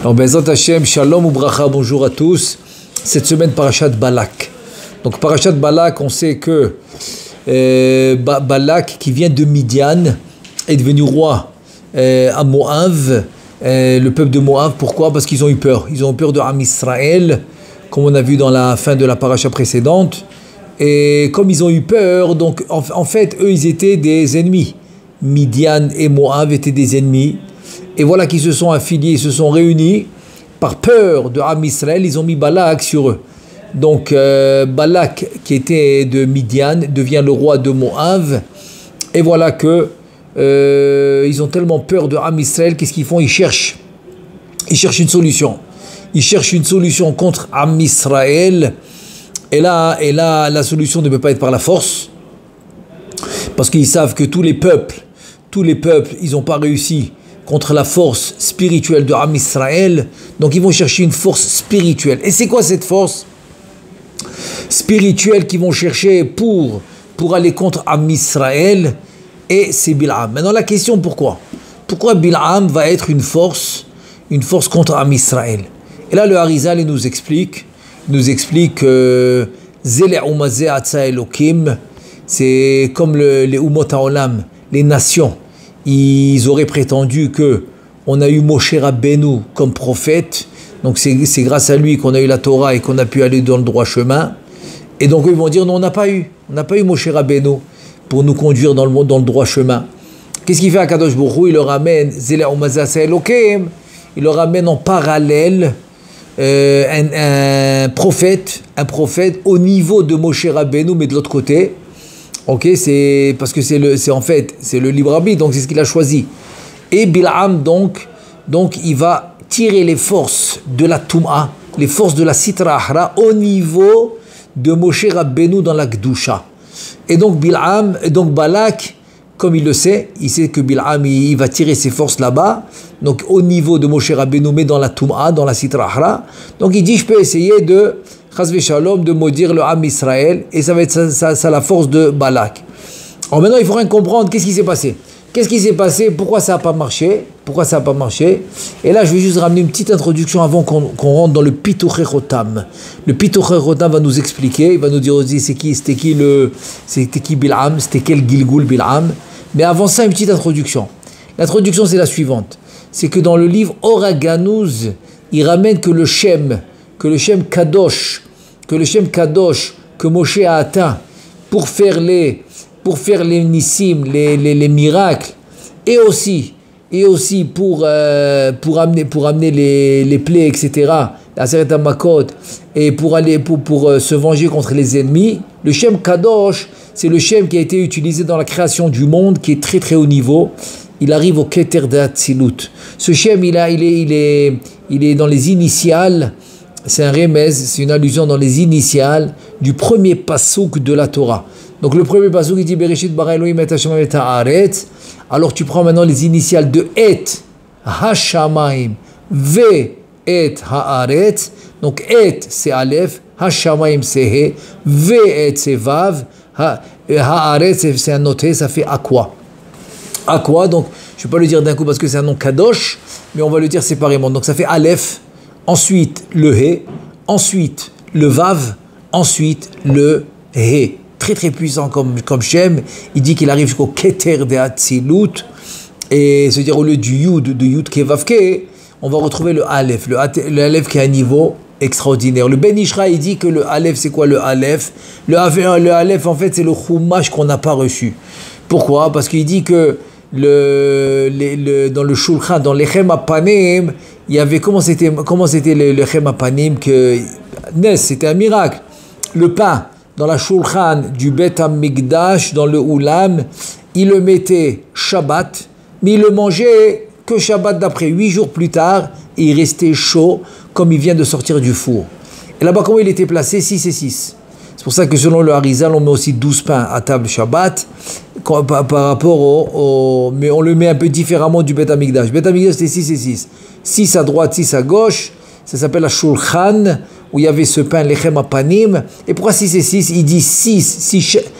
Alors, Bezat Hashem, Shalom ou Bracha, bonjour à tous. Cette semaine, Parashat Balak. Donc, Parashat Balak, on sait que Balak, qui vient de Midian, est devenu roi à Moab, le peuple de Moab. Pourquoi? Parce qu'ils ont eu peur. Ils ont eu peur de Am Israël, comme on a vu dans la fin de la Parasha précédente. Et comme ils ont eu peur, donc en fait, eux, ils étaient des ennemis. Midian et Moab étaient des ennemis. Et voilà qu'ils se sont affiliés, ils se sont réunis. Par peur de Am Israël, ils ont mis Balak sur eux. Donc Balak, qui était de Midian, devient le roi de Moab. Et voilà que ils ont tellement peur de Am Israël, qu'est-ce qu'ils font? Ils cherchent une solution. Ils cherchent une solution contre Am Israël. Et là, la solution ne peut pas être par la force. Parce qu'ils savent que tous les peuples, ils n'ont pas réussi contre la force spirituelle de Am Israël. Donc ils vont chercher une force spirituelle. Et c'est quoi cette force spirituelle qu'ils vont chercher pour aller contre Am Israël? Et c'est Bil'am. Maintenant la question, pourquoi Bil'am va être une force contre Am Israël? Et là le Harizal nous explique que Zele Umazeh Atza Elokim, c'est comme les Umot HaOlam, les nations. Ils auraient prétendu que on a eu Moshe Rabbeinu comme prophète, donc c'est grâce à lui qu'on a eu la Torah et qu'on a pu aller dans le droit chemin. Et donc ils vont dire non, on n'a pas eu Moshe Rabbeinu pour nous conduire dans le droit chemin. Qu'est-ce qu'il fait à Kadosh Baruch Hu? Il leur ramène Zele Umazeh Atza Elokim, il leur ramène en parallèle un prophète au niveau de Moshe Rabbeinu, mais de l'autre côté. Ok, c'est parce que c'est le libre arbitre, donc c'est ce qu'il a choisi. Et Bil'am donc il va tirer les forces de la Touma, les forces de la Sitra Ahra au niveau de Moshe Rabbeinu dans la Gdusha. Et donc Balak, comme il le sait, il sait que Bil'am il va tirer ses forces là-bas, donc au niveau de Moshe Rabbeinu, mais dans la Touma, dans la Sitra Ahra. Donc il dit, je peux essayer de maudire le Am Israël, et ça va être ça la force de Balak. Alors maintenant il faut rien comprendre, qu'est-ce qui s'est passé? Pourquoi ça n'a pas marché? Et là je vais juste ramener une petite introduction avant qu'on rentre dans le Pituchei Chotam. Le Pituchei Chotam va nous expliquer, il va nous dire aussi c'était qui Bil'am, c'était quel Gilgul Bil'am. Mais avant ça, une petite introduction. L'introduction c'est la suivante, c'est que dans le livre Oraganuz, il ramène que le Shem Kadosh que Moshe a atteint pour faire les nissim, les miracles, et aussi pour amener les plaies, etc., la Seret HaMakot, et pour se venger contre les ennemis. Le Shem Kadosh, c'est le Shem qui a été utilisé dans la création du monde, qui est très très haut niveau. Il arrive au Keter d'Atzilut. Ce Shem, il est dans les initiales. C'est un remez, c'est une allusion dans les initiales du premier pasouk de la Torah. Donc le premier pasouk, il dit Bereshit bara Elohim et Hashem et haaretz. Alors tu prends maintenant les initiales de et Hashamaim ve et haaretz. Donc et c'est Aleph, Hashamaim c'est He, ve et c'est Vav, haaretz c'est un noté, ça fait Aqua. Aqua, donc je ne vais pas le dire d'un coup parce que c'est un nom Kadosh, mais on va le dire séparément. Donc ça fait Aleph, ensuite le He, ensuite le Vav, ensuite le He. Très très puissant comme Shem. Il dit qu'il arrive jusqu'au Keter de Hatzilut. Et c'est-à-dire au lieu du Yud, de Yud Ke Vav Ke, on va retrouver le Aleph. Le Aleph qui a un niveau extraordinaire. Le Ben Ishra, il dit que le Aleph, c'est quoi le Aleph? Le Aleph, en fait, c'est le Chumash qu'on n'a pas reçu. Pourquoi? Parce qu'il dit que dans le Shulchan, dans l'Echem HaPanim, il y avait comment c'était le Echem HaPanim que Nes, c'était un miracle. Le pain dans la Shulchan du Bet HaMikdash, dans le Oulam, il le mettait Shabbat, mais il le mangeait que Shabbat d'après. 8 jours plus tard, et il restait chaud comme il vient de sortir du four. Et là-bas, comment il était placé? 6 et 6. C'est pour ça que selon le Harizal, on met aussi 12 pains à table Shabbat par rapport mais on le met un peu différemment du Bet HaMikdash. Bet HaMikdash, c'était 6 et 6. 6 à droite, 6 à gauche. Ça s'appelle la Shulchan, où il y avait ce pain, l'Echem HaPanim. Et pourquoi 6 et 6? Il dit 6,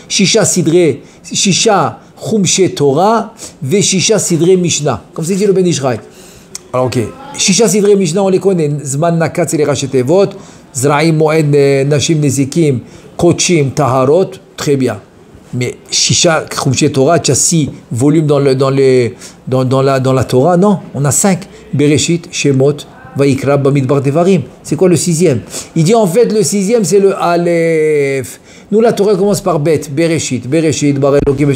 Shisha Sidre, Shisha Chumshe Torah, Ve Shisha Sidre Mishnah. Comme c'est dit le Ben Ishraï. Alors, ok. Shisha Sidre Mishnah, on les connaît. Zman Nakat, c'est les Rachetevot. Zraim Moed Nashim Nezikim, Kochim, Taharot. Très bien. Mais Shisha Khumshe Torah, tu as 6 volumes dans la Torah. Non, on a 5. Bereshit, Shemot, Vaikra, Bamidbar, Devarim. C'est quoi le 6e? Il dit en fait le 6e c'est le Aleph. Nous la Torah commence par Bet, Bereshit, Bar Elokim,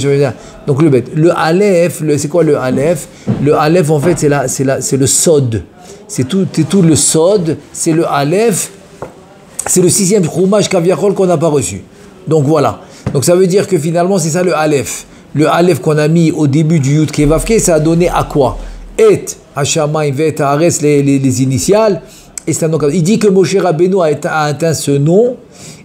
donc le Bet. Le Aleph, c'est quoi le Aleph? Le Aleph en fait c'est le Sod. C'est tout le Sod, c'est le Aleph. C'est le 6e Chumash Kaviachol qu'on n'a pas reçu. Donc voilà. Donc ça veut dire que finalement c'est ça le Aleph. Le Aleph qu'on a mis au début du Yud Kevavke, ça a donné à quoi? Et Hashamayim Vet Haaretz, les initiales. Et c'est un nom. Il dit que Moshe Rabbeinu a atteint ce nom.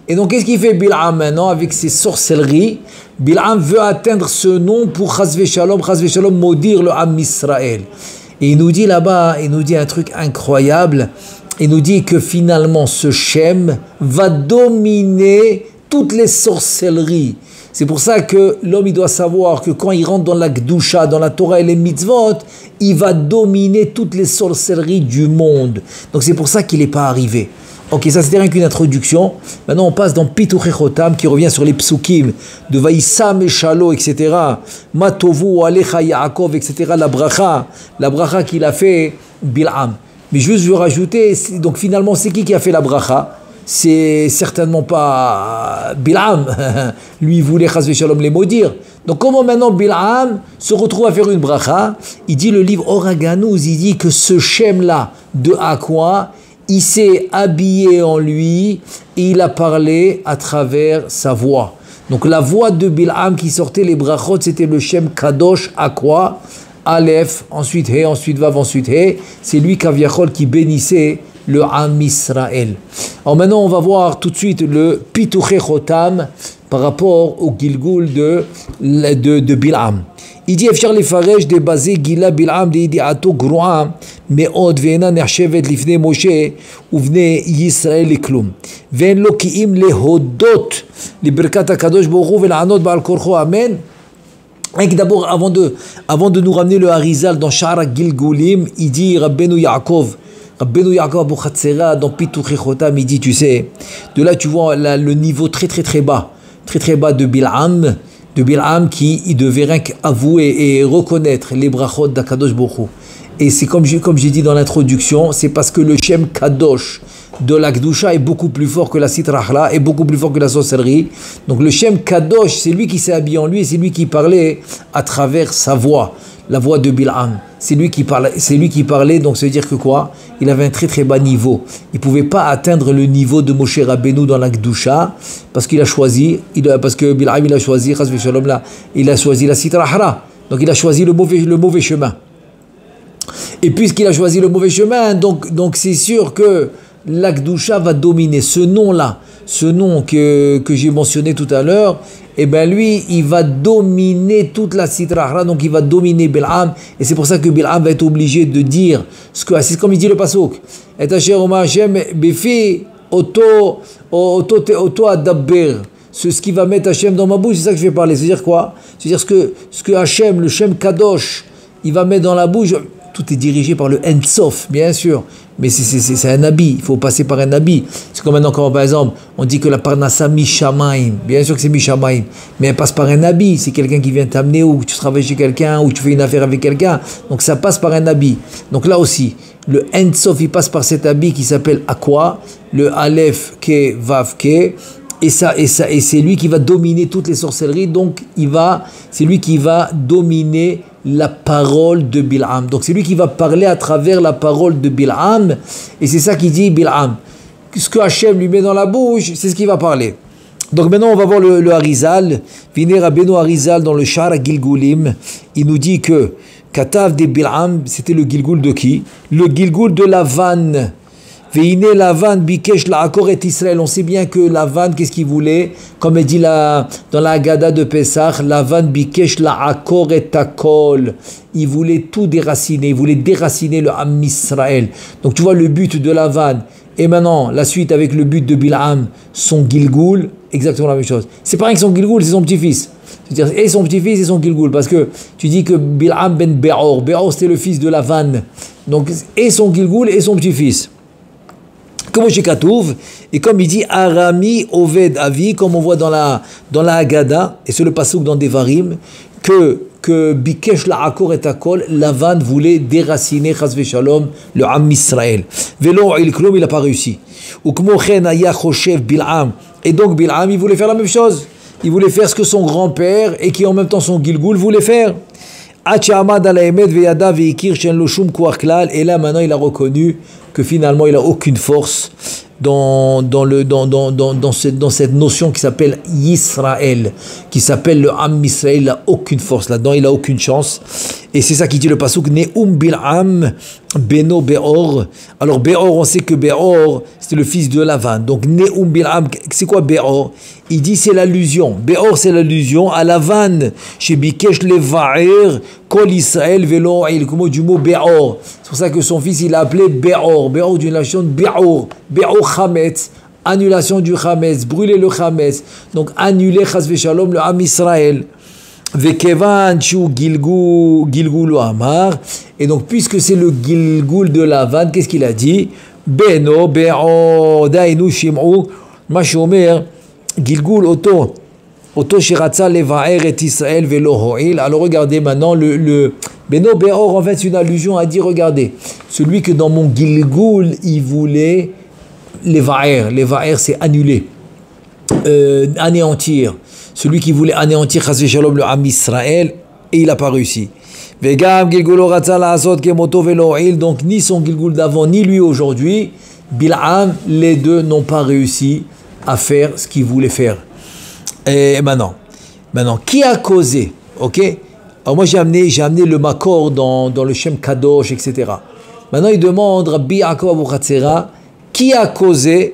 Et donc qu'est-ce qu'il fait Bil'am maintenant avec ses sorcelleries? Bil'am veut atteindre ce nom pour Chazve Shalom maudire le Am Israël. Et il nous dit là-bas, il nous dit un truc incroyable. Il nous dit que finalement ce Shem va dominer toutes les sorcelleries. C'est pour ça que l'homme il doit savoir que quand il rentre dans la Gdusha, dans la Torah et les mitzvot, il va dominer toutes les sorcelleries du monde. Donc c'est pour ça qu'il n'est pas arrivé. Ok, ça c'était rien qu'une introduction. Maintenant on passe dans Pituchei Chotam qui revient sur les psukim de Vaïssam et Shalo, etc. Matovu, Alecha, Yaakov, etc. La bracha qu'il a fait Bil'am. Mais juste je veux rajouter, donc finalement c'est qui a fait la bracha? C'est certainement pas Bil'am. Lui, il voulait Chazve Shalom les maudire. Donc comment maintenant Bil'am se retrouve à faire une bracha? Il dit le livre Oraganouz, il dit que ce Shem-là de Aqua, il s'est habillé en lui et il a parlé à travers sa voix. Donc la voix de Bil'am qui sortait les brachot, c'était le Shem Kadosh Aqua, Aleph, ensuite He, ensuite Vav, ensuite He. C'est lui Kaviachol qui bénissait le Am Israël. Alors maintenant, on va voir tout de suite le Pituchei Chotam par rapport au Gilgul de Bil'am. Il dit Efshar lefaresh de basé Gila Bil'am de Idiato Groam Meod Ve'ena Nechshevet Lifnei Moshe Uvnei Yisrael Leklum Ve'en lo ki'im lehodot Liberkat HaKadosh Baruch Hu Ve'la'anot Ba'al Korcho Amen. Et d'abord, avant de nous ramener le Harizal dans Sha'ar Gilgulim, il dit Rabbeinu Yaakov Abu Chatzera dans Pituchei Chotam, il dit, tu sais, de là tu vois le niveau très bas de Bil'am qui il devait rien qu'avouer et reconnaître les brachot d'Akadosh Baruch Hu. Et c'est comme j'ai dit dans l'introduction, c'est parce que le Shem Kadosh de la Gdusha est beaucoup plus fort que la Sitrachla, est beaucoup plus fort que la sorcellerie. Donc le Shem Kadosh, c'est lui qui s'est habillé en lui et c'est lui qui parlait à travers sa voix, la voix de Bil'am. C'est lui qui parlait, donc ça veut dire que quoi? Il avait un très bas niveau. Il ne pouvait pas atteindre le niveau de Moshe Rabbeinu dans la Gdusha parce qu'il a choisi, parce que Bil'am il a choisi, il a choisi la Sitrachla. Donc il a choisi le mauvais chemin. Et puisqu'il a choisi le mauvais chemin, donc c'est sûr que l'Akdusha va dominer. Ce nom-là, ce nom que j'ai mentionné tout à l'heure, et bien lui, il va dominer toute la Sitrachra, donc il va dominer Bil'am, et c'est pour ça que Bil'am va être obligé de dire, c'est comme il dit le Pasuk, et Asher Oma Hashem Befi Oto Adabber, ce qui va mettre Hashem dans ma bouche, c'est ça que je vais parler. C'est-à-dire quoi? C'est-à-dire ce que Hashem, le Shem Kadosh, il va mettre dans la bouche. Tout est dirigé par le Ensof, bien sûr. Mais c'est un habit, il faut passer par un habit. C'est comme maintenant, quand par exemple, on dit que la Parnassa Mishamaim, bien sûr que c'est Mishamaim, mais elle passe par un habit. C'est quelqu'un qui vient t'amener, ou tu travailles chez quelqu'un, ou tu fais une affaire avec quelqu'un. Donc ça passe par un habit. Donc là aussi, le Ensof, il passe par cet habit qui s'appelle Aqua, le Aleph Ke Vav Ke. Et c'est lui qui va dominer toutes les sorcelleries, donc c'est lui qui va dominer la parole de Bil'am. Donc c'est lui qui va parler à travers la parole de Bil'am, et c'est ça qu'il dit Bil'am. Ce que Hachem lui met dans la bouche, c'est ce qu'il va parler. Donc maintenant on va voir le Harizal. Viner Rabbeinu Harizal dans le Sha'ar Gilgulim, il nous dit que Katav de Bil'am, c'était le Gilgul de qui? Le Gilgul de Lavan. Veine Lavan bikesh la'akor et Israël. On sait bien que Lavan, qu'est-ce qu'il voulait? Comme elle dit dans la Haggadah de Pesach, Lavan bikesh la'akor et takol. Il voulait tout déraciner, il voulait déraciner le Am Israël. Donc tu vois le but de Lavan. Et maintenant, la suite avec le but de Bil'am, son Gilgul, exactement la même chose. C'est pas rien que son Gilgul, c'est son petit-fils. C'est-à-dire, et son petit-fils et son Gilgul. Parce que tu dis que Bil'am ben Be'or, Be'or c'était le fils de Lavan. Donc, et son Gilgoul et son petit-fils. Comme chez Katouv, et comme il dit Arami Oved Avi, comme on voit dans la Haggadah, et c'est le passouk dans Devarim, que Bikesh la Akor et Akol, Lavan voulait déraciner Chazve Shalom, le Am Israël. Velo il Klom, il n'a pas réussi. Ou Kmochen Aya Choshev Bil'am, et donc Bil'am, il voulait faire la même chose. Il voulait faire ce que son grand-père, et qui en même temps son Gilgoul voulait faire. Et là maintenant il a reconnu que finalement il n'a aucune force dans cette notion qui s'appelle Yisraël, qui s'appelle le Am Israël. Il n'a aucune force là-dedans, il n'a aucune chance. Et c'est ça qui dit le pasuk Ne'um Bil'am Beno Be'or. Alors Be'or, on sait que Be'or c'était le fils de Lavan. Donc Ne'um Bil'am, c'est quoi Be'or? Il dit c'est l'allusion. Be'or c'est l'allusion à Lavan. Chez Bikesh Leva'er Kol Israël Velo comme du mot Be'or. C'est pour ça que son fils il l'a appelé Be'or. Be'or d'une nation de Be'or. Be'or Chametz. Annulation du Chametz. Brûler le Chametz. Donc annuler Chazve Shalom le Am Israël. Vekevan Chou Gilgoul Amar. Et donc, puisque c'est le Gilgoul de Lavan, qu'est-ce qu'il a dit? Beno, Be'o, Dainu, Shim'u, Mashomer, Gilgoul, Oto Shiratza, Levaer et Israël, Velo Ho'il. Alors, regardez maintenant, le Beno, Be'or, en fait, c'est une allusion à dire, regardez, celui que dans mon Gilgoul, il voulait Levaer. Levaer, c'est annuler, anéantir. Celui qui voulait anéantir Chazve Shalom le Am Israël, et il n'a pas réussi. Donc ni son Gilgoul d'avant, ni lui aujourd'hui, Bil'am, les deux n'ont pas réussi à faire ce qu'ils voulaient faire. Et maintenant, qui a causé? Ok. Alors moi j'ai amené le Makor dans le Shem Kadosh, etc. Maintenant il demande Rabbi Yaakov Abu Chatzera, qui a causé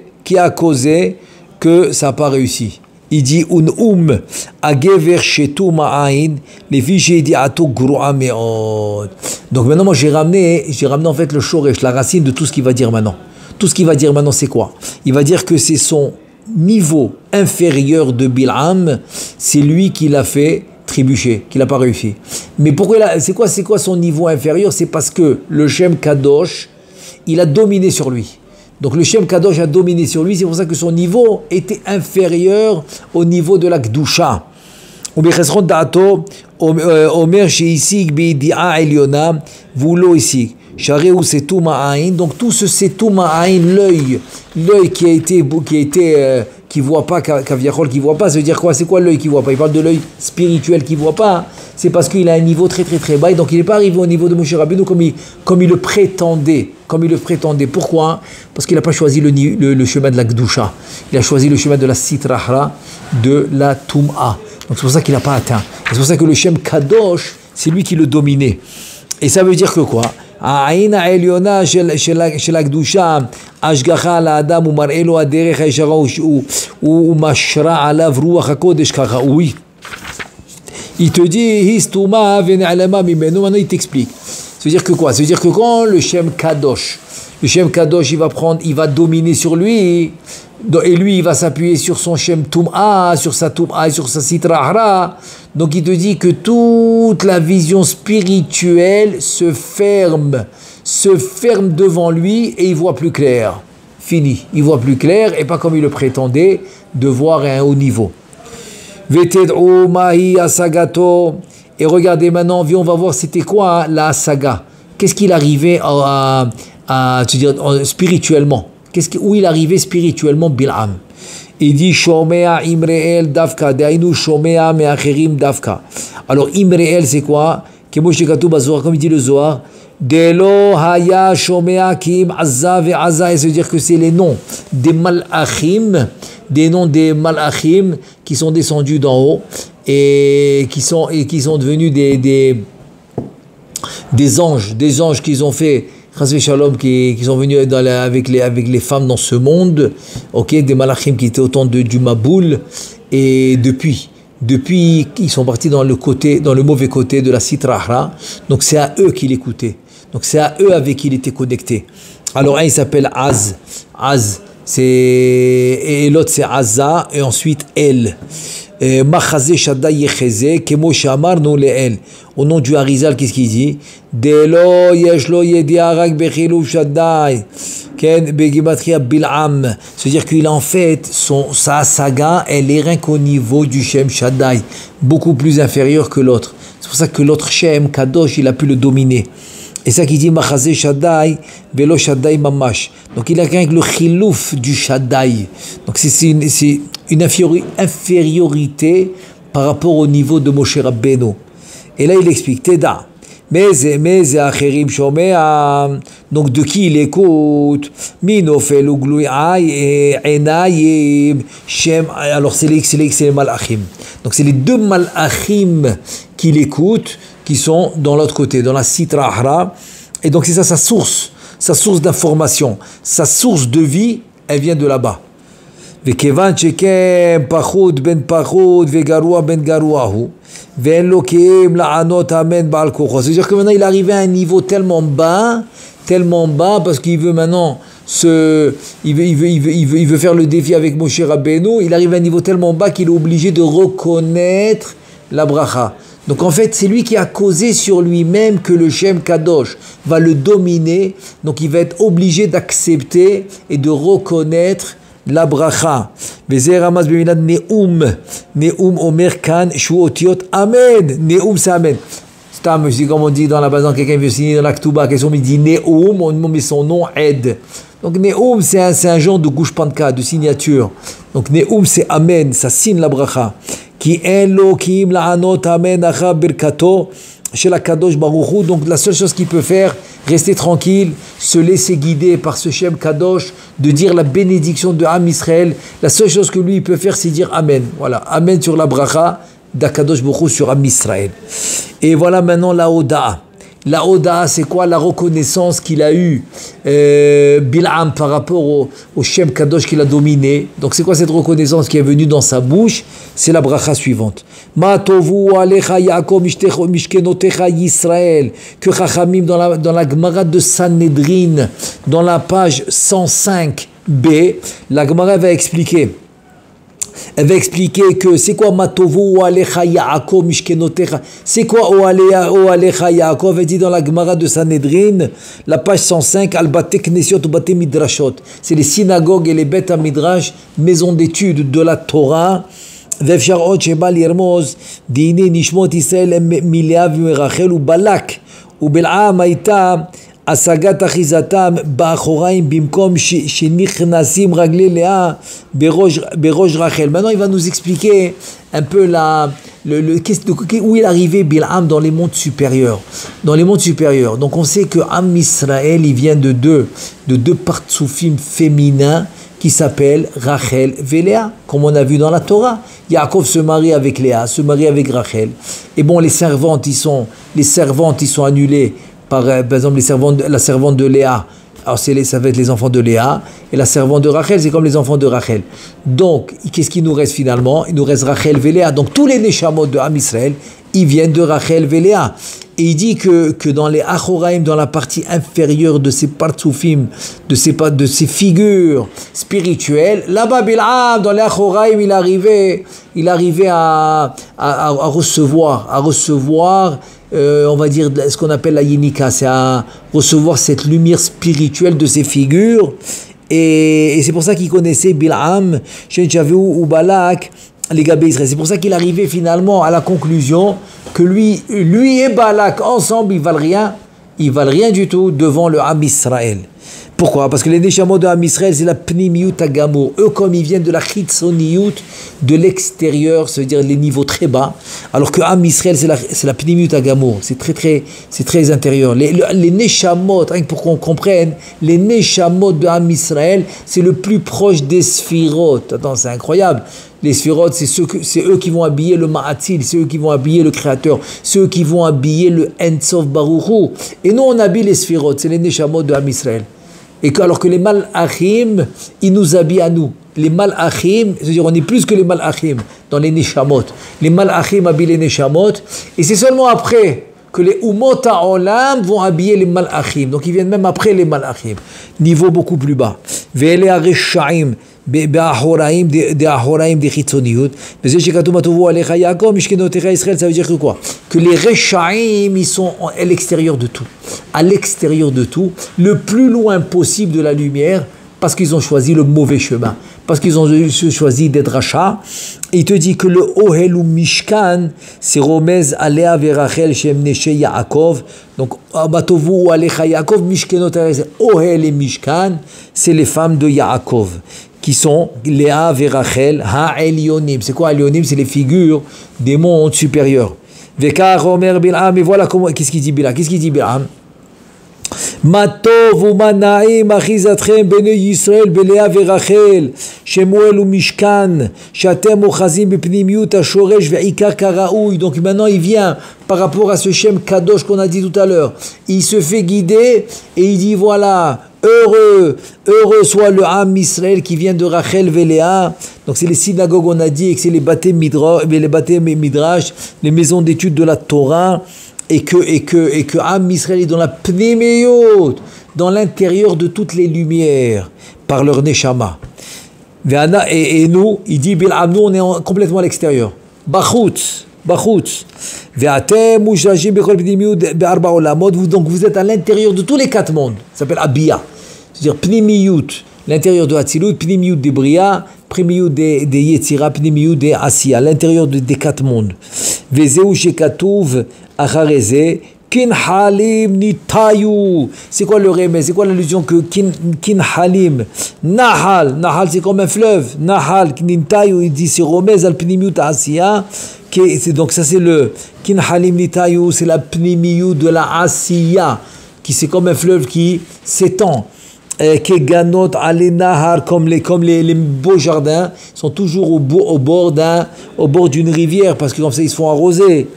que ça n'a pas réussi? Il dit agever shetu ma'ain levi shedi'ato gru'a me'od. Donc maintenant moi j'ai ramené en fait le shoresh, la racine de tout ce qu'il va dire maintenant. Tout ce qu'il va dire maintenant c'est quoi? Il va dire que c'est son niveau inférieur de Bil'am, c'est lui qui l'a fait trébucher, qui n'a pas réussi. Mais pourquoi c'est quoi son niveau inférieur? C'est parce que le Shem Kadosh, il a dominé sur lui. Donc le Shem Kadosh a dominé sur lui, c'est pour ça que son niveau était inférieur au niveau de la Kedusha. Omer sheisig bi'di'a elyona vulo isig. Shareu setu ma'ain. Donc tout ce setu ma'ain, l'œil qui voit pas, Kaviachol qui voit pas, ça veut dire quoi? C'est quoi l'œil qui voit pas? Il parle de l'œil spirituel qui voit pas. C'est parce qu'il a un niveau très très très bas, et donc il n'est pas arrivé au niveau de Moshe Rabbeinu comme il le prétendait. Pourquoi? Parce qu'il n'a pas choisi le chemin de la Kedusha. Il a choisi le chemin de la Sitrahra, de la Tum'a. Donc c'est pour ça qu'il n'a pas atteint. C'est pour ça que le Shem Kadosh, c'est lui qui le dominait. Et ça veut dire que quoi? העין העליונה של הקדושה, השגחה על האדם ומראה לו הדרך הישרה ומשרה עליו רוח הקודש כראוי. Il te dit, Histuma ve'na'alama mimenu. Maintenant il t'explique. Ça veut dire que quoi? Ça veut dire que quand le Shem Kadosh, il va dominer sur lui, et lui il va s'appuyer sur son Shem Tum'a, sur sa Tum'a et sur sa Sitrahra. Donc il te dit que toute la vision spirituelle se ferme devant lui, et il voit plus clair. Fini, il voit plus clair, et pas comme il le prétendait, de voir à un haut niveau. Veted'u mahi asagato. Et regardez maintenant, on va voir c'était quoi la saga. Qu'est-ce qu'il arrivait spirituellement? Où il arrivait spirituellement Bil'am? Il dit Shomea Imreel Davka, Dainu Shomea Meacherim Davka. Alors Imreel c'est quoi? Comme il dit le Zohar, Delo Haya Shomea Kim Azza ve Azza. Et ça veut dire que c'est les noms des Malachim, qui sont descendus d'en haut et qui sont devenus des anges qu'ils ont fait. Chazve Shalom qui sont venus avec les femmes dans ce monde, ok, des malachim qui étaient autant du Maboul, et depuis ils sont partis dans le mauvais côté de la Sitrahra, donc c'est à eux qu'il écoutait, donc c'est à eux avec qui il était connecté. Alors un il s'appelle Az, et l'autre c'est Azza, et ensuite El. Machazé Shaddai Yecheze, Kemo Shamar non le El. Au nom du Harizal, qu'est-ce qu'il dit? Delo Yeshlo Yediarak Bechilou Shaddai. Ken Begimatria Bil'am. C'est-à-dire qu'il a en fait, sa saga, elle est rien qu'au niveau du Shem Shaddai, beaucoup plus inférieur que l'autre. C'est pour ça que l'autre Shem, Kadosh, il a pu le dominer. Et ça qui dit Machazé Shaddai, Belo Shaddai Mamash. Donc il a rien que le chilouf du Shaddai. Donc c'est une infériorité par rapport au niveau de Moshe Rabbeinu. Et là il explique, Teda, mais Acherim Shomea, donc de qui il écoute? Minofel Ugluai et Enai Shem. Alors c'est les Malachim. Donc c'est les deux Malachim qu'il écoute, qui sont dans l'autre côté, dans la Sitra Ahra. Et donc c'est ça sa source d'information, sa source de vie, elle vient de là-bas. וכיוון שכן פחות בן פחות וגרוע בן גרוע הוא ואין לו קיים לענות אמן בעל כוחו. C'est-à-dire que maintenant il est arrivé à un niveau tellement bas parce qu'il veut maintenant il veut faire le défi avec Moshe Rabbeinu. Il arrive à un niveau tellement bas qu'il est obligé de reconnaître la bracha. Donc en fait, c'est lui qui a causé sur lui-même que le Shem Kadosh va le dominer. Donc il va être obligé d'accepter et de reconnaître la bracha. Veze Ramaz b'minad Neum Omer Kan Shu Otiot Amen. Neum c'est Amen. C'est comme on dit dans la base, quand quelqu'un veut signer dans la Ktuba, il dit Neum, on met son nom Ed. Donc Neum c'est un genre de goushpanka, de signature. Donc Neum c'est Amen, ça signe la bracha. Qui Elohim la'anot amen acha birkato chez la Kadosh Baruch Hu. Donc la seule chose qu'il peut faire, rester tranquille, se laisser guider par ce Shem Kadosh, de dire la bénédiction de Am Israël. La seule chose que lui il peut faire, c'est dire Amen. Voilà, Amen sur la bracha d'Akadosh Baruch Hu sur Am Israël. Et voilà maintenant la Oda. La Oda, c'est quoi? La reconnaissance qu'il a eue Bil'am par rapport au Shem Kadosh qu'il a dominé. Donc c'est quoi cette reconnaissance qui est venue dans sa bouche? C'est la bracha suivante. Ma tovu alecha Yaakov mishkenotecha Yisrael. Que Chachamim dans la Gemara de Sanhedrin, dans la page 105b, la Gemara va expliquer. Elle va expliquer que c'est quoi Matovu ou Alecha Yaakov Mishkenotecha. C'est quoi O Alecha Yaakov? Elle dit dans la Gemara de Sanhedrin, la page 105, Al Bate Knesiot ou Bate Midrashot. C'est les synagogues et les bêtes à Midrash, maisons d'études de la Torah. ואפשר עוד שבא לרמוז דיני נשמות ישראל הם מלאה ומרחל ובלק ובלעם הייתה השגת אחיזתם באחוריים במקום שנכנסים רגלי לאה בראש רחל. Maintenant il va nous expliquer un peu où il est arrivé Bil'am dans les mondes supérieurs. Dans les mondes supérieurs. Donc on sait que Am Israël il vient de deux partsoufim féminins qui s'appellent Rachel et Léa, comme on a vu dans la Torah. Yaakov se marie avec Léa, se marie avec Rachel. Et bon, les servantes, ils sont annulées par exemple, la servante de Léa. Alors ça va être les enfants de Léa, et la servante de Rachel, c'est comme les enfants de Rachel. Donc, qu'est-ce qui nous reste finalement? Il nous reste Rachel et Léa. Donc, tous les Neshamot de Am Israël, ils viennent de Rachel et Léa. Et il dit que dans les Achoraim, dans la partie inférieure de ces partsoufim, de ces figures spirituelles, là-bas, Bil'am, dans les Achoraim, il arrivait à recevoir, on va dire, ce qu'on appelle la Yinika, c'est à recevoir cette lumière spirituelle de ces figures. Et c'est pour ça qu'il connaissait Bil'am, Shenchavu ou Balak, les Gabé Israël. C'est pour ça qu'il arrivait finalement à la conclusion que lui et Balak ensemble, ils valent rien du tout devant le Am Israël. Pourquoi? Parce que les Neshamot de Am Israël, c'est la Pnimiyut Agamour. Eux, comme ils viennent de la Chitzoniyut, de l'extérieur, c'est-à-dire les niveaux très bas, alors que Am Israël, c'est la Pnimiyut Agamour. C'est très intérieur. Les Neshamot, hein, pour qu'on comprenne, les Neshamot de Am Israël, c'est le plus proche des Sphirot. Attends, c'est incroyable. Les Sphirot, c'est eux qui vont habiller le Ma'atzil, c'est eux qui vont habiller le Créateur, c'est eux qui vont habiller le Ensof Baruch Hu. Et nous, on habille les Sphirot, c'est les Neshamot de Am Israël. Et alors que les Malachim, ils nous habillent à nous. Les Malachim, c'est-à-dire on est plus que les Malachim dans les Neshamot. Les Malachim habillent les Neshamot, et c'est seulement après que les Umot HaOlam vont habiller les Malachim. Donc ils viennent même après les Malachim, niveau beaucoup plus bas. ואלה הרשעים באחוריים דחיצוניות, וזה שכתוב מה טובו עליך יעקב משכנותיך ישראל, ça veut dire que quoi? Que les reshaim, ils sont à l'extérieur de tout, le plus loin possible de la lumière, parce qu'ils ont choisi le mauvais chemin, parce qu'ils ont choisi d'être rachats. Il te dit que le Ohel ou Mishkan, c'est Romez, Alea, Verachel, Shem, Neshe, Yaakov. Donc, Abatovu ou Alecha, Yaakov, Mishkenot, Ohel et Mishkan, c'est les femmes de Yaakov, qui sont Léa, Verachel, Ha-Elionim. C'est quoi Elionim? C'est les figures des mondes supérieurs. Vekar, Omer, Bil'am, et voilà comment, qu'est-ce qu'il dit Bil'am? Matov ou Manaim achizatrem bnei Yisrael belea verachel Shemuel ou Mishkan shatem ochazim bepnimiut ashoresh ve'ikar karaoui. Donc maintenant il vient par rapport à ce Shem Kadosh qu'on a dit tout à l'heure, il se fait guider et il dit voilà, heureux soit le Am Israël qui vient de Rachel Véléa. Donc c'est les synagogues, on a dit, et que c'est les bâtés midrash, les maisons d'études de la Torah, et que Am Israël est dans la pnéméot, dans l'intérieur de toutes les lumières, par leur neshama. Et nous, il dit Bil'am, nous on est complètement à l'extérieur. Bachutz. Donc vous êtes à l'intérieur de tous les quatre mondes. Ça s'appelle Abia. C'est-à-dire Pnimiyut, l'intérieur de Hatzilut, Pnimiyut des Bria, Pnimiyut des Yetzira, Pnimiyut des Asiya, l'intérieur des quatre mondes. Vezeu shekatuv achareze kin halim nitayu. C'est quoi le remède? C'est quoi l'allusion que kin halim? Nahal c'est comme un fleuve. Nahal nitayu, il dit c'est remède al Pnimiyut Asiya. Donc ça c'est le kin halim nitayu, c'est la Pnimiyut de la Asiya, qui c'est comme un fleuve qui s'étend. Keganot ale nahar, comme les beaux jardins sont toujours au bord d'une rivière, parce que comme ça ils se font arroser.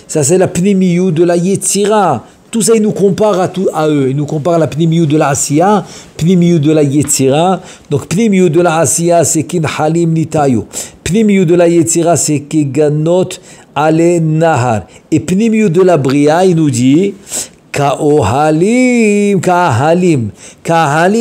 Ça c'est la pnimiyut de la Yetzira. Tout ça il nous compare à eux. Il nous compare la pnimiyut de la Asiya, pnimiyut de la Yetzira. Donc pnimiyut de la Asiya c'est kin halim nitayu. Pnimiyut de la Yetzira c'est keganot ale nahar. Et pnimiyut de la Bria il nous dit Kahalim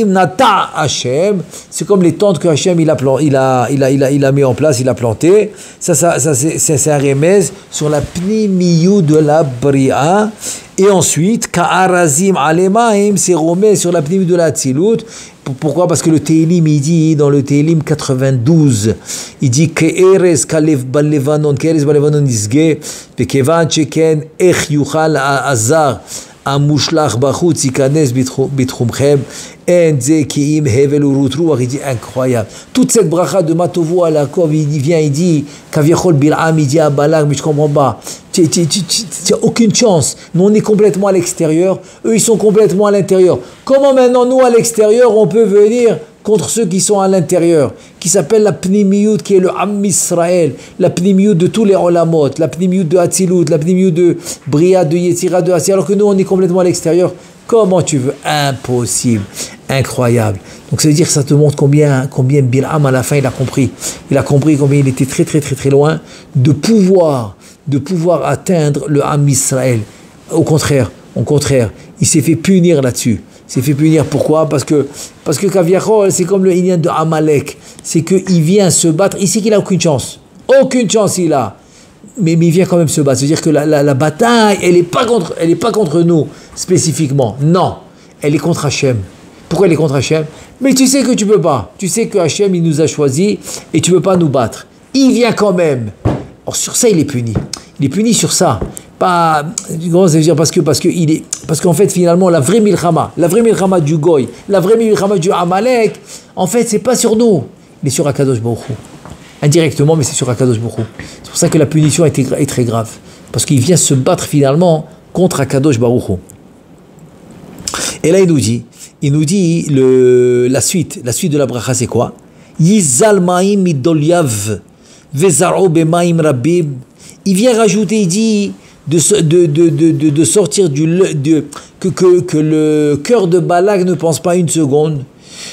nata Hashem, c'est comme les tentes que Hashem il a mis en place, il a planté. Ça c'est un remède sur la pnimiyut de la Bria. Et ensuite Ka'arazim alemaim, c'est remède sur la pnimiyut de la Hatzilut. Pourquoi? Parce que le Tehillim, il dit dans le Tehillim 92, il dit Ke'erez kalev balevanon, Ke'erez balevanon nisge, vekevan cheken ech yuchal azar. Amushlach bachutz ikanes bitchumchem en ze kiim hevel urutru. Il dit incroyable. Toute cette bracha de Matovu Alakov, il vient, il dit Kaviachol Bil'am, il dit à Balak, mais je comprends pas. Tu n'as aucune chance. Nous on est complètement à l'extérieur, eux ils sont complètement à l'intérieur. Comment maintenant nous à l'extérieur on peut venir contre ceux qui sont à l'intérieur, qui s'appelle la Pnimiyut, qui est le Am Israël, la Pnimiyut de tous les Olamot, la Pnimiyut de Hatzilut, la Pnimiyut de Bria, de Yetzira, de Asiya, alors que nous on est complètement à l'extérieur. Comment tu veux? Impossible, incroyable. Donc ça veut dire que ça te montre combien Bil'am à la fin il a compris. Il a compris combien il était très loin de pouvoir atteindre le Am Israël. Au contraire, il s'est fait punir là-dessus. Il s'est fait punir, pourquoi? Parce que Kaviachol, c'est comme le Inyan de Amalek. C'est qu'il vient se battre, il sait qu'il n'a aucune chance il a. Mais il vient quand même se battre. C'est-à-dire que la bataille, elle n'est pas contre nous, spécifiquement. Non, elle est contre Hachem. Pourquoi elle est contre Hachem? Mais tu sais que tu ne peux pas. Tu sais que Hachem, il nous a choisis et tu ne peux pas nous battre. Il vient quand même. Or, sur ça, il est puni. Il est puni sur ça. Pas, comment ça veut dire? Parce qu'en fait, finalement, la vraie milchama du Goy, la vraie milchama du Amalek, en fait, c'est pas sur nous, mais sur Akadosh Baruch Hu. Indirectement, mais c'est sur Akadosh Baruch Hu. C'est pour ça que la punition est très grave. Parce qu'il vient se battre finalement contre Akadosh Baruch Hu. Et là, il nous dit la suite de la bracha, c'est quoi? Yizal ma'im midolyav vezaro b'ma'im rabim. Il vient rajouter, il dit de sortir que le cœur de Balak ne pense pas une seconde.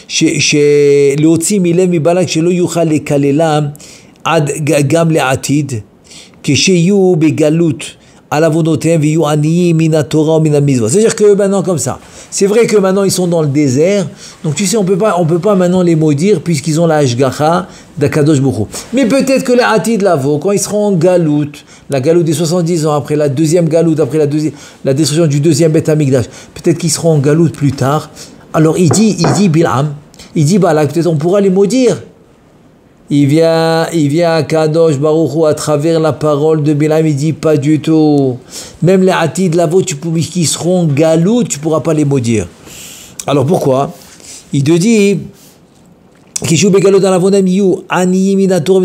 Chez l'Otsi Milem et Balak, chez l'Oyuchal et Kalelam, Ad Gam le Atid, que chez You Begalut, C'est-à-dire que maintenant comme ça, c'est vrai que maintenant ils sont dans le désert, donc tu sais on peut pas maintenant les maudire puisqu'ils ont la Hashgacha d'Akadosh Baruch Hu. Mais peut-être que les Atid Lavo, quand ils seront en galoute, la galoute des 70 ans après la deuxième galoute, après la destruction du deuxième Beth Amikdash, peut-être qu'ils seront en galoute plus tard. Alors il dit Bil'am, il dit Balak, peut-être on pourra les maudire. Il vient à Kadosh Baruch Hu à travers la parole de Bilam, il dit pas du tout. Même les Atid Lavo, qui seront galous, tu ne pourras pas les maudire. Alors pourquoi? Il te dit Kishu Begalo dans la Vonam Yu, Ani Minator,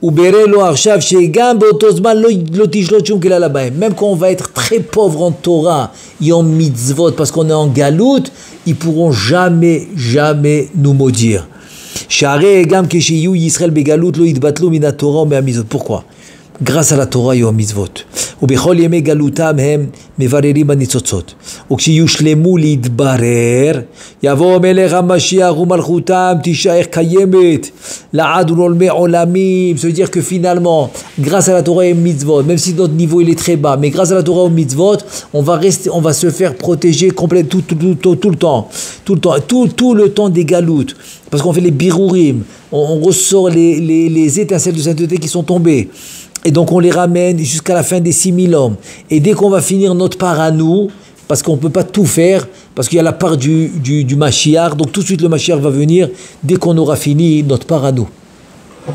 Uberelo Arshav, Shegam Botosman, Lotishlochum Kilalabaim. Même quand on va être très pauvre en Torah et en mitzvot, parce qu'on est en galoute, ils ne pourront jamais nous maudire. Pourquoi? Grâce à la Torah et aux mitzvot. ובכל ימי גלותם הם מבררים בניצוצות. וכשיושלמו להתברר, יבוא מלך המשיח ומלכותם תישאר קיימת לעד ולעולמי עולמים. Ça veut dire que finalement, grâce à la Torah et aux mitzvot, même si notre niveau il est très bas, mais grâce à la Torah et aux mitzvot, on va se faire protéger complètement tout le temps des galoutes. Parce qu'on fait les birourim, on ressort les étincelles de sainteté qui sont tombées. Et donc on les ramène jusqu'à la fin des 6000 hommes. Et dès qu'on va finir notre part à nous, parce qu'on ne peut pas tout faire, parce qu'il y a la part du Mashiach, donc tout de suite le Mashiach va venir dès qu'on aura fini notre part à nous.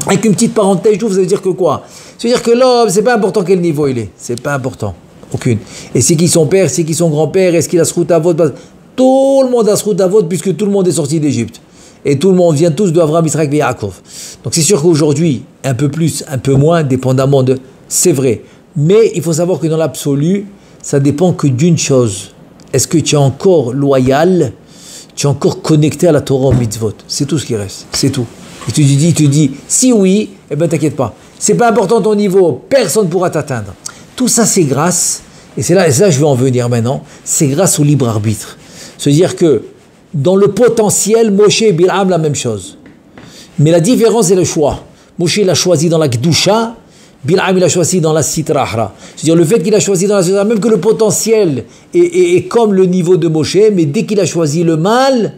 Avec une petite parenthèse, ça veut dire que quoi? Ça veut dire que l'homme, c'est pas important quel niveau il est. C'est pas important. Aucune. Et c'est qui son père, c'est qui son grand-père, est-ce qu'il a Srout Avot? Tout le monde a Srout Avot puisque tout le monde est sorti d'Égypte. Et tout le monde vient tous de Avraham, Yitzhak et Yaakov. Donc c'est sûr qu'aujourd'hui, un peu plus, un peu moins, dépendamment de... C'est vrai. Mais il faut savoir que dans l'absolu, ça dépend que d'une chose. Est-ce que tu es encore loyal? Tu es encore connecté à la Torah au mitzvot? C'est tout ce qui reste. C'est tout. Et tu te dis, si oui, eh bien t'inquiète pas. C'est pas important ton niveau. Personne ne pourra t'atteindre. Tout ça, c'est grâce, et c'est là je vais en venir maintenant, c'est grâce au libre arbitre. C'est-à-dire que dans le potentiel, Moshe et Bil'am, la même chose. Mais la différence, c'est le choix. Moshe, il a choisi dans la Kedusha, Bil'am, il a choisi dans la Sitra Ahra. C'est-à-dire le fait qu'il a choisi dans la Sitra Ahra, même que le potentiel est comme le niveau de Moshe, mais dès qu'il a choisi le mal,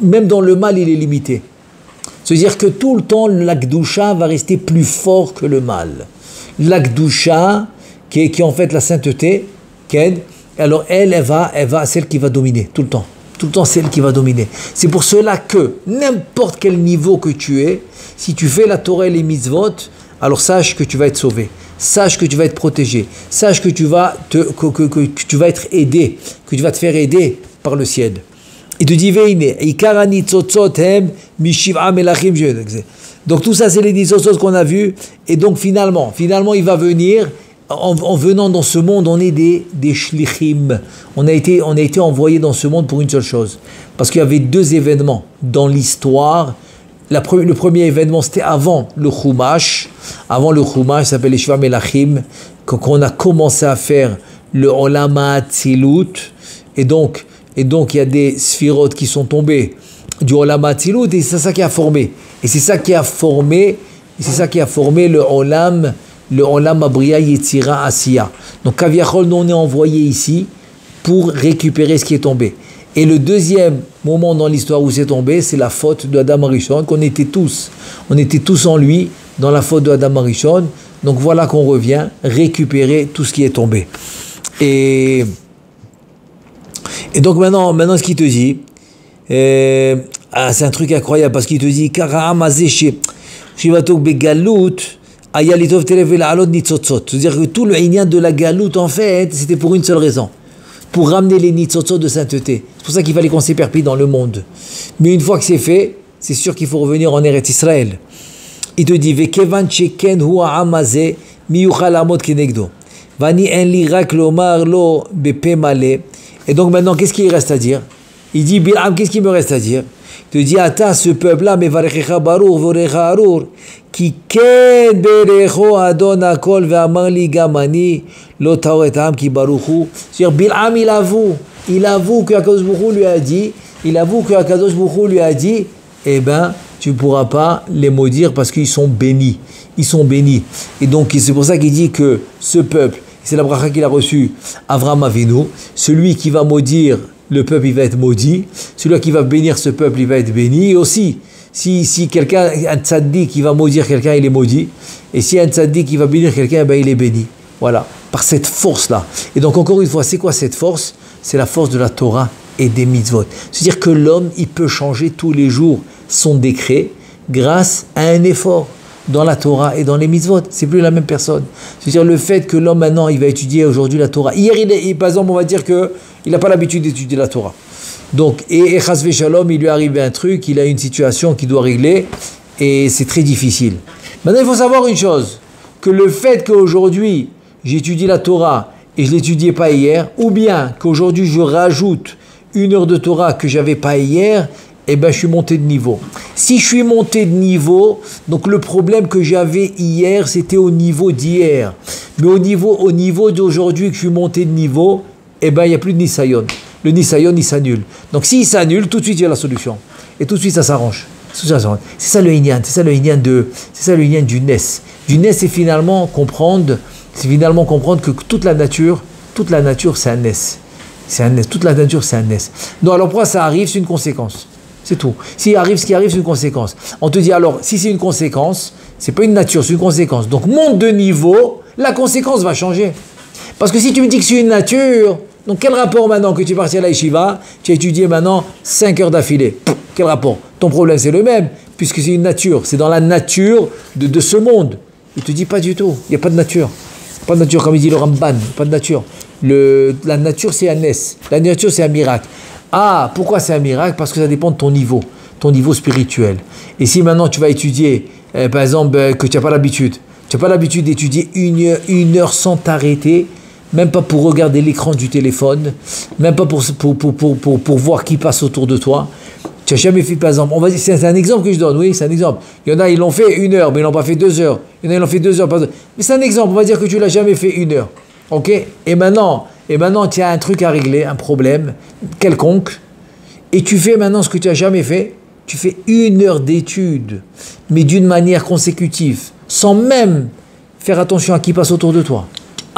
même dans le mal, il est limité. C'est-à-dire que tout le temps, la Kedusha va rester plus fort que le mal. La Kedusha, qui est en fait la sainteté, alors elle va, celle qui va dominer tout le temps. Tout le temps, c'est elle qui va dominer. C'est pour cela que, n'importe quel niveau que tu es, si tu fais la Torah et les mitzvot, alors sache que tu vas être sauvé. Sache que tu vas être protégé. Sache que tu vas être aidé, que tu vas te faire aider par le ciel. Il te dit, donc tout ça, c'est les nitzotzot qu'on a vus. Et donc finalement, il va venir... En venant dans ce monde, on est des shlichim. On a été envoyés dans ce monde pour une seule chose. Parce qu'il y avait deux événements dans l'histoire. Le premier événement, c'était avant le Chumash. Avant le Chumash, ça s'appelle les Sheva Melachim. Quand on a commencé à faire le Olam HaAtzilut. Et donc, il y a des sphirot qui sont tombées du Olam HaAtzilut. Et c'est ça qui a formé. Et c'est ça qui a formé le Olam Abriya Yetzira Asiya. Donc Kaviachol, nous on est envoyé ici pour récupérer ce qui est tombé. Et le deuxième moment dans l'histoire où c'est tombé, c'est la faute de Adam Arishon, qu'on était tous en lui dans la faute de Adam Arishon. Donc voilà qu'on revient récupérer tout ce qui est tombé. Et donc maintenant ce qu'il te dit, c'est un truc incroyable parce qu'il te dit Karaam Azéché Shivatok Begalout. C'est-à-dire que tout le inyan de la galoute, en fait, c'était pour une seule raison. Pour ramener les nitzotzot de sainteté. C'est pour ça qu'il fallait qu'on s'éperpille dans le monde. Mais une fois que c'est fait, c'est sûr qu'il faut revenir en Eretz Israël. Il te dit, Vekevan sheken hua amazé, miyuchal amot kenegdo. Vani en lirak lomar lo bepe male. Et donc maintenant, qu'est-ce qu'il reste à dire? Il dit, Bil'am, qu'est-ce qu'il me reste à dire? Il te dit, Ata, ce peuple-là, mevarechecha barour, vorecha arour, qui ken berecho adon akol ve'amar li gamani, lo taoretam ki baruchu. C'est-à-dire, Bil'am, il avoue que Akadosh Baruch Hu lui a dit, eh ben, tu ne pourras pas les maudire parce qu'ils sont bénis. Ils sont bénis. Et donc, c'est pour ça qu'il dit que ce peuple, c'est la bracha qu'il a reçue Avraham Avinu. Celui qui va maudire le peuple, il va être maudit. Celui qui va bénir ce peuple, il va être béni. Et aussi, si quelqu'un, un tzaddik qui va maudire quelqu'un, il est maudit. Et si un tzaddik qui va bénir quelqu'un, ben, il est béni. Voilà, par cette force-là. Et donc, encore une fois, c'est quoi cette force? C'est la force de la Torah et des mitzvot. C'est-à-dire que l'homme, il peut changer tous les jours son décret grâce à un effort dans la Torah et dans les mitzvot. C'est plus la même personne. C'est-à-dire le fait que l'homme, maintenant, il va étudier aujourd'hui la Torah. Hier, par exemple, on va dire qu'il n'a pas l'habitude d'étudier la Torah. Donc, et chas v'shalom, il lui est arrivé un truc, il a une situation qu'il doit régler, et c'est très difficile. Maintenant, il faut savoir une chose, que le fait qu'aujourd'hui, j'étudie la Torah et je ne l'étudiais pas hier, ou bien qu'aujourd'hui, je rajoute une heure de Torah que je n'avais pas hier, eh bien, je suis monté de niveau. Si je suis monté de niveau, donc le problème que j'avais hier, c'était au niveau d'hier. Mais au niveau d'aujourd'hui que je suis monté de niveau, eh bien, il n'y a plus de Nisayon. Le Nisayon, il s'annule. Donc, s'il s'annule, tout de suite, il y a la solution. Et tout de suite, ça s'arrange. C'est ça le Inyan. C'est ça le Inyan du Nes. Du Nes, c'est finalement comprendre que toute la nature, c'est un Nes. C'est un Nes. Toute la nature, c'est un Nes. Donc, alors, pourquoi ça arrive? C'est une conséquence. C'est tout. S'il arrive ce qui arrive, c'est une conséquence. On te dit alors, si c'est une conséquence, c'est pas une nature, c'est une conséquence. Donc, monte de niveau, la conséquence va changer. Parce que si tu me dis que c'est une nature, donc quel rapport maintenant que tu es parti à la yeshiva, tu as étudié maintenant 5 heures d'affilée? Quel rapport? Ton problème c'est le même, puisque c'est une nature, c'est dans la nature de ce monde. Il te dit pas du tout, il n'y a pas de nature. Pas de nature, comme il dit le Ramban, pas de nature. La nature c'est un nes, la nature c'est un miracle. Ah, pourquoi c'est un miracle? Parce que ça dépend de ton niveau spirituel. Et si maintenant tu vas étudier, par exemple, que tu n'as pas l'habitude d'étudier une heure sans t'arrêter, même pas pour regarder l'écran du téléphone, même pas pour voir qui passe autour de toi. Tu n'as jamais fait, par exemple, on va dire, c'est un exemple que je donne, oui, c'est un exemple. Il y en a, ils l'ont fait 1 heure, mais ils l'ont pas fait 2 heures. Il y en a, ils l'ont fait 2 heures, mais c'est un exemple, on va dire que tu l'as jamais fait 1 heure. Ok? Et maintenant, tu as un truc à régler, un problème quelconque, et tu fais maintenant ce que tu n'as jamais fait. Tu fais 1 heure d'étude, mais d'une manière consécutive, sans même faire attention à qui passe autour de toi.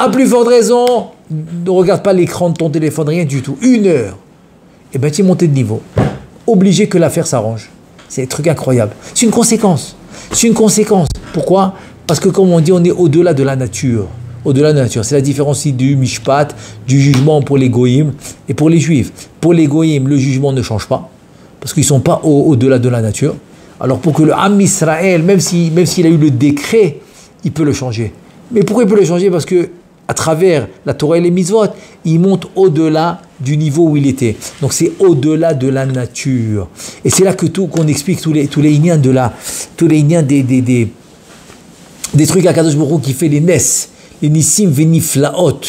À plus forte raison, ne regarde pas l'écran de ton téléphone, rien du tout. 1 heure. Et bien, tu es monté de niveau. Obligé que l'affaire s'arrange. C'est un truc incroyable. C'est une conséquence. Pourquoi? Parce que, comme on dit, on est au-delà de la nature. Au-delà de la nature. C'est la différence du mishpat, du jugement pour les goïms et pour les juifs. Pour les goïms, le jugement ne change pas. Parce qu'ils ne sont pas au-delà de la nature. Alors, pour que le Am Israël, même s'il a eu le décret, il peut le changer. Mais pourquoi il peut le changer? Parce que à travers la Torah et les mitzvot, il monte au-delà du niveau où il était. Donc c'est au-delà de la nature. Et c'est là qu'on explique tous les ignans des trucs à Kadosh Baruch Hu qui fait les nes, les nissim veniflaot,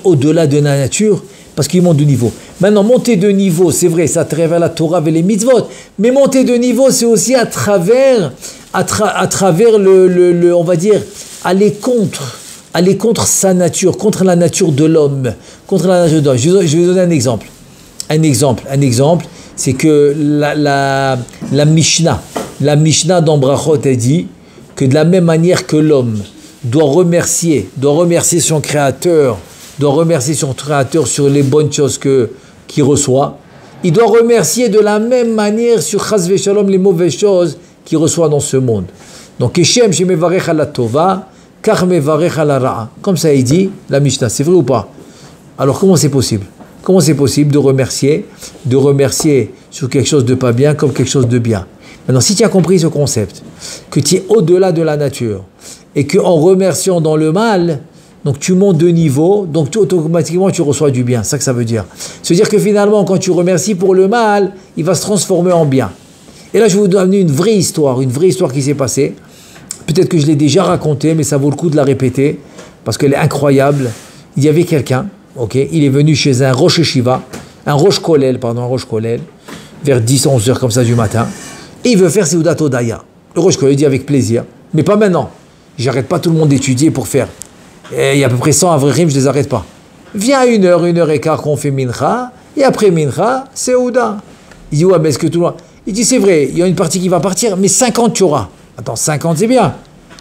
au-delà de la nature, parce qu'il monte de niveau. Maintenant, monter de niveau, c'est vrai, c'est à travers la Torah et les mitzvot, mais monter de niveau, c'est aussi à travers on va dire, aller contre sa nature, contre la nature de l'homme, Je vais vous donner un exemple. Un exemple, c'est que la Mishnah dans Brachot a dit que de la même manière que l'homme doit remercier son Créateur, sur les bonnes choses qu'il reçoit, il doit remercier de la même manière sur chas v'shalom les mauvaises choses qu'il reçoit dans ce monde. Donc, Keshem shemevarech ala tova, kach mevarech ala ra'a. Comme ça il dit la Mishnah, c'est vrai ou pas? Alors comment c'est possible? Comment c'est possible de remercier sur quelque chose de pas bien comme quelque chose de bien? Maintenant, si tu as compris ce concept, que tu es au-delà de la nature, et qu'en remerciant dans le mal, donc tu montes de niveau, donc automatiquement tu reçois du bien, c'est ça que ça veut dire. C'est-à-dire que finalement, quand tu remercies pour le mal, il va se transformer en bien. Et là, je vais vous donner une vraie histoire qui s'est passée. Peut-être que je l'ai déjà racontée, mais ça vaut le coup de la répéter, parce qu'elle est incroyable. Il y avait quelqu'un, il est venu chez un Rosh Yeshiva, un Rosh Kolel, vers 10-11 heures comme ça du matin, et il veut faire Seudat Hodaya. Le Rosh Kolel dit avec plaisir, mais pas maintenant. J'arrête pas tout le monde d'étudier pour faire. Et il y a à peu près 100 avrim, je les arrête pas. Viens 1 heure et quart qu'on fait Mincha, et après Mincha, Seuda. Il dit, mais est-ce que tout le monde... Il dit, c'est vrai, il y a une partie qui va partir, mais 50 tu auras. Attends, 50 c'est bien.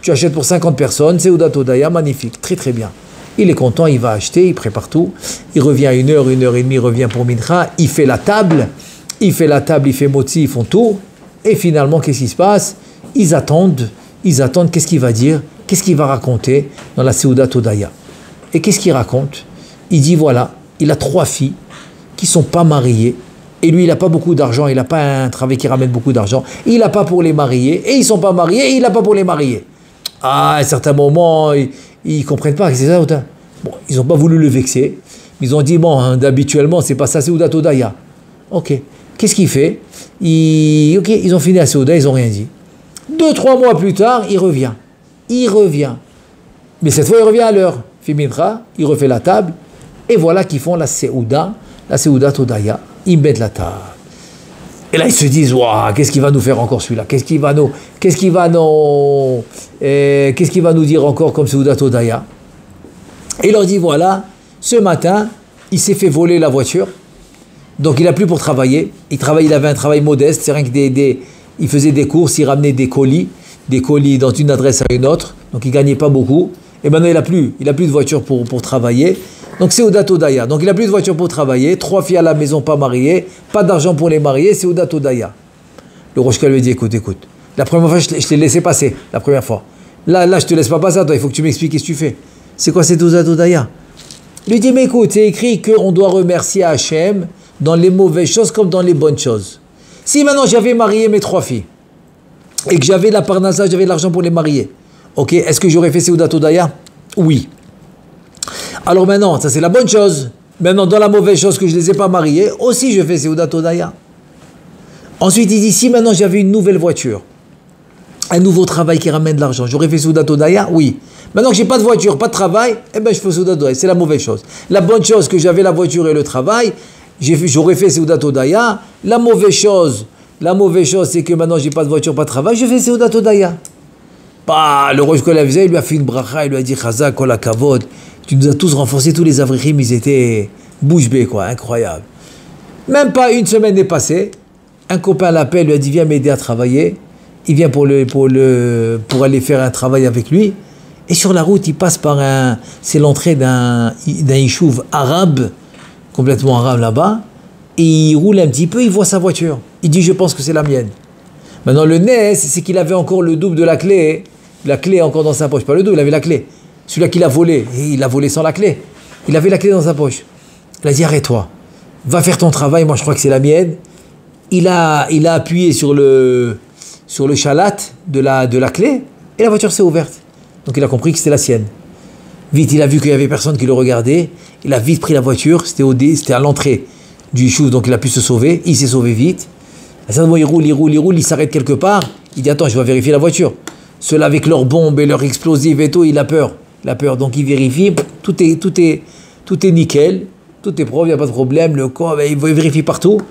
tu achètes pour 50 personnes, Seudat Odaya, magnifique, très très bien. Il est content, il va acheter, il prépare tout, il revient à 1 heure, 1 heure et demie, il revient pour Mincha, il fait la table, il fait motzi, ils font tout, et finalement, qu'est-ce qui se passe? Ils attendent, qu'est-ce qu'il va dire, qu'est-ce qu'il va raconter dans la Seudat Odaya. Et qu'est-ce qu'il raconte? Il dit voilà, il a 3 filles qui ne sont pas mariées, et lui il n'a pas beaucoup d'argent, il n'a pas un travail qui ramène beaucoup d'argent, il n'a pas pour les marier, et ils ne sont pas mariés, et il n'a pas pour les marier. Ah, à un certain moment, ils ne comprennent pas, c'est ça. Bon, ils n'ont pas voulu le vexer, mais ils ont dit bon, hein, habituellement c'est pas ça, c'est Seudat Odaya. Ok, qu'est-ce qu'il fait? Ok, ils ont fini la Seuda, ils n'ont rien dit. 2-3 mois plus tard, il revient. Mais cette fois, il revient à l'heure. Fimincha, il refait la table, et voilà qu'ils font la Seudat Odaya. Ils mettent la table. Et là, ils se disent, waouh, qu'est-ce qu'il va nous faire encore celui-là? Qu'est-ce qu'il va nous dire encore comme Seudat Odaya? Et il leur dit, voilà, ce matin, il s'est fait voler la voiture, donc il n'a plus pour travailler. Il avait un travail modeste, c'est rien que il faisait des courses, il ramenait des colis dans une adresse à une autre, donc il ne gagnait pas beaucoup. Et maintenant, il n'a plus de voiture pour travailler. Donc, c'est Seudat Odaya. Donc, il n'a plus de voiture pour travailler. 3 filles à la maison, pas mariées. Pas d'argent pour les marier. C'est Seudat Odaya. Le Rosh Kal lui dit, écoute. La première fois, je t'ai laissé passer. La première fois. Là, je te laisse pas passer. Toi, il faut que tu m'expliques ce que tu fais. C'est quoi cette Seudat Odaya? Il lui dit, mais écoute, c'est écrit qu'on doit remercier Hachem dans les mauvaises choses comme dans les bonnes choses. Si maintenant, j'avais marié mes 3 filles et que j'avais la parnassa, j'avais de l'argent pour les marier, ok, est-ce que j'aurais fait Seudat Odaya? Oui. Alors maintenant, ça c'est la bonne chose. Maintenant, dans la mauvaise chose que je ne les ai pas mariés, aussi je fais Seudat Odaya. Ensuite, il dit, si maintenant j'avais une nouvelle voiture, un nouveau travail qui ramène de l'argent, j'aurais fait Seudat Odaya? Oui. Maintenant que j'ai pas de voiture, pas de travail, eh ben je fais Seudat Odaya. C'est la mauvaise chose. La bonne chose que j'avais la voiture et le travail, j'aurais fait Seudat Odaya. La mauvaise chose, c'est que maintenant j'ai pas de voiture, pas de travail, je fais Seudat Odaya. Bah, le Rosh Kol il lui a fait une bracha, il lui a dit Chazak kol hakavod. Tu nous as tous renforcés, tous les avrichim, ils étaient bouche bée, quoi, incroyable. Même pas une semaine n'est passée, un copain l'appelle, lui a dit viens m'aider à travailler. Il vient pour aller faire un travail avec lui. Et sur la route, il passe par c'est l'entrée d'un yishuv arabe, complètement arabe là-bas, et il roule un petit peu, il voit sa voiture. Il dit je pense que c'est la mienne. Maintenant le nez, c'est qu'il avait encore le double de la clé encore dans sa poche, pas le double, il avait la clé. Celui-là qu'il a volé, et il a volé sans la clé. Il avait la clé dans sa poche. Il a dit arrête-toi, va faire ton travail, moi je crois que c'est la mienne. Il a appuyé sur le chalat de la clé, et la voiture s'est ouverte. Donc il a compris que c'était la sienne. Vite, il a vu qu'il n'y avait personne qui le regardait. Il a vite pris la voiture. C'était à l'entrée du chou, donc il a pu se sauver. Il s'est sauvé vite. À ce moment, il roule. Il s'arrête quelque part. Il dit attends, je vais vérifier la voiture. Ceux-là avec leurs bombes et leurs explosifs et tout, il a peur. Donc il vérifie. Tout est nickel. Tout est propre, il n'y a pas de problème. Le corps, il vérifie partout.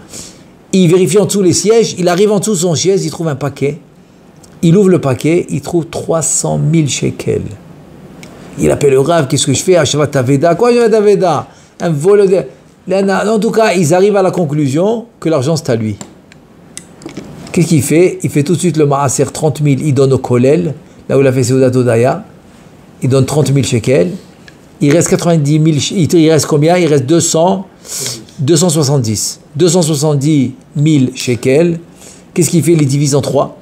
Il vérifie en dessous les sièges. Il arrive en dessous de son siège. Il trouve un paquet. Il ouvre le paquet, il trouve 300 000 shekels. Il appelle le Rav, qu'est-ce que je fais? Ashvat Aveda. Quoi, Ashvat Aveda? Un vol de... En tout cas, ils arrivent à la conclusion que l'argent c'est à lui. Qu'est-ce qu'il fait? Il fait tout de suite le Maaser 30 000, il donne au Kolel, là où il a fait Seudat Odaya. Il donne 30 000 shekels. Il reste 90 000, il reste combien? Il reste 270 000 shekels. Qu'est-ce qu'il fait? Il les divise en 3.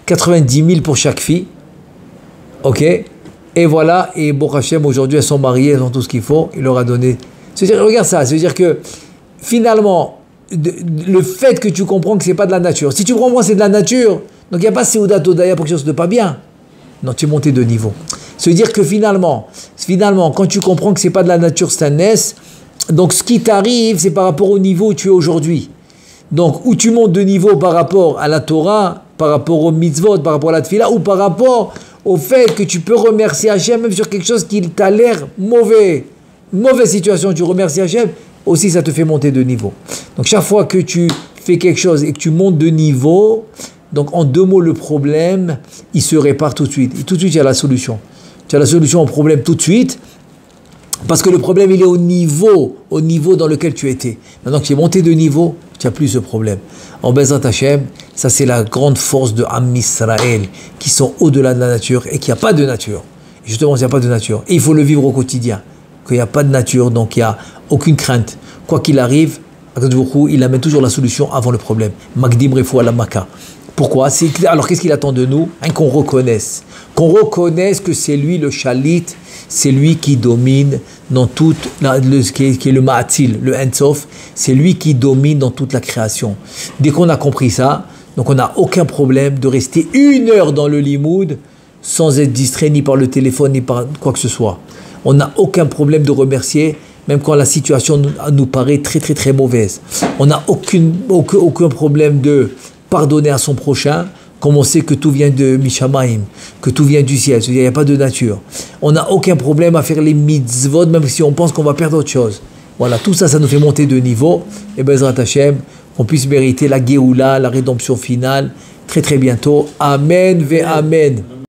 90 000 pour chaque fille, ok, et voilà, et Baruch Hashem, aujourd'hui elles sont mariées, elles ont tout ce qu'il faut, il leur a donné. C'est-à-dire, regarde ça, c'est-à-dire que finalement, le fait que tu comprends que c'est pas de la nature, si tu comprends que c'est de la nature, donc il n'y a pas Seudat Odaya pour quelque chose de pas bien, non, tu es monté de niveau. C'est-à-dire que finalement, quand tu comprends que c'est pas de la nature, c'est un S, donc ce qui t'arrive, c'est par rapport au niveau où tu es aujourd'hui. Donc, où tu montes de niveau par rapport à la Torah, par rapport au mitzvot, par rapport à la tefila, ou par rapport au fait que tu peux remercier Hachem même sur quelque chose qui t'a l'air mauvais. Mauvaise situation, tu remercies Hachem, aussi ça te fait monter de niveau. Donc, chaque fois que tu fais quelque chose et que tu montes de niveau, donc en 2 mots, le problème, il se répare tout de suite. Et tout de suite, il y a la solution. Tu as la solution au problème tout de suite. Parce que le problème, il est au niveau dans lequel tu étais. Maintenant que tu es monté de niveau, tu n'as plus ce problème. En Bezrat Hashem, ça c'est la grande force de Am Israël, qui sont au-delà de la nature et qu'il n'y a pas de nature. Et justement, il n'y a pas de nature. Et il faut le vivre au quotidien. Qu'il n'y a pas de nature, donc il n'y a aucune crainte. Quoi qu'il arrive, il amène toujours la solution avant le problème. Magdim Refou ala Maka. Pourquoi? Alors qu'est-ce qu'il attend de nous? Qu'on reconnaisse. Qu'on reconnaisse que c'est lui le chalit, c'est lui qui domine dans toute, qui est le Ma'atil, le Ensof, c'est lui qui domine dans toute la création. Dès qu'on a compris ça, donc on n'a aucun problème de rester 1 heure dans le limoud sans être distrait ni par le téléphone ni par quoi que ce soit. On n'a aucun problème de remercier, même quand la situation nous paraît très très très mauvaise. On n'a aucun problème de pardonner à son prochain, comme on sait que tout vient de Mishamaim, que tout vient du ciel, il n'y a pas de nature. On n'a aucun problème à faire les mitzvot, même si on pense qu'on va perdre autre chose. Voilà, tout ça, ça nous fait monter de niveau. Et Bezrat Hashem, qu'on puisse mériter la Géoula, la rédemption finale, très très bientôt. Amen ve Amen.